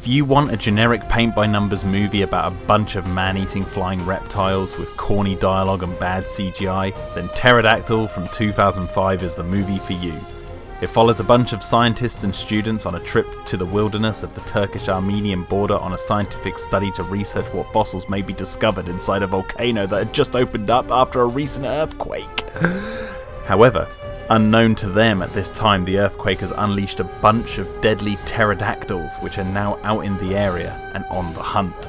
If you want a generic paint-by-numbers movie about a bunch of man-eating flying reptiles with corny dialogue and bad CGI, then Pterodactyl from 2005 is the movie for you. It follows a bunch of scientists and students on a trip to the wilderness of the Turkish-Armenian border on a scientific study to research what fossils may be discovered inside a volcano that had just opened up after a recent earthquake. However, unknown to them at this time, the earthquake has unleashed a bunch of deadly pterodactyls which are now out in the area and on the hunt.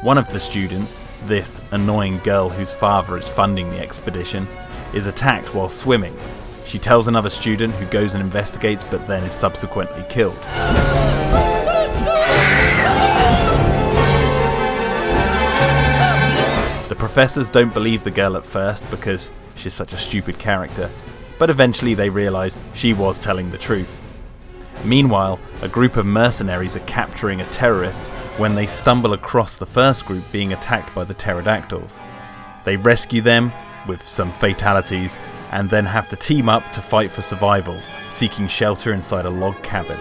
One of the students, this annoying girl whose father is funding the expedition, is attacked while swimming. She tells another student who goes and investigates but then is subsequently killed. The professors don't believe the girl at first because she's such a stupid character, but eventually they realise she was telling the truth. Meanwhile, a group of mercenaries are capturing a terrorist when they stumble across the first group being attacked by the pterodactyls. They rescue them, with some fatalities, and then have to team up to fight for survival, seeking shelter inside a log cabin.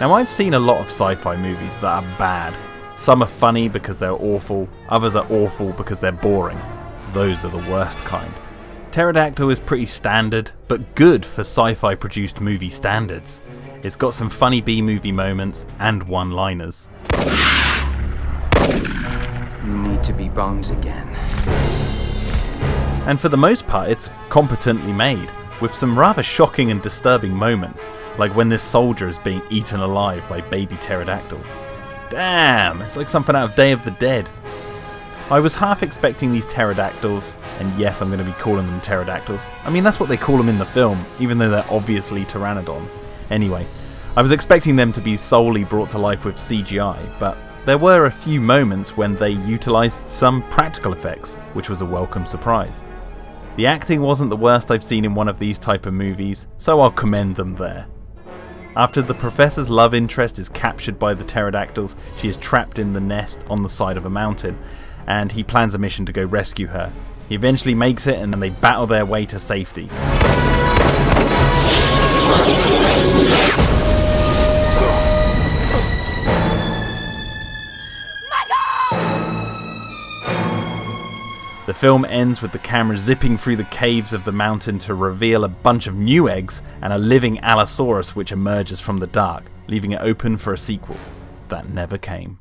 Now, I've seen a lot of sci-fi movies that are bad. Some are funny because they're awful, others are awful because they're boring. Those are the worst kind. Pterodactyl is pretty standard, but good for sci-fi produced movie standards. It's got some funny B-movie moments and one-liners. You need to be bones again. And for the most part, it's competently made, with some rather shocking and disturbing moments, like when this soldier is being eaten alive by baby pterodactyls. Damn, it's like something out of Day of the Dead. I was half expecting these pterodactyls, and yes, I'm going to be calling them pterodactyls. I mean, that's what they call them in the film, even though they're obviously pteranodons. Anyway, I was expecting them to be solely brought to life with CGI, but there were a few moments when they utilised some practical effects, which was a welcome surprise. The acting wasn't the worst I've seen in one of these type of movies, so I'll commend them there. After the professor's love interest is captured by the pterodactyls, she is trapped in the nest on the side of a mountain, and he plans a mission to go rescue her. He eventually makes it, and then they battle their way to safety. The film ends with the camera zipping through the caves of the mountain to reveal a bunch of new eggs and a living Allosaurus which emerges from the dark, leaving it open for a sequel that never came.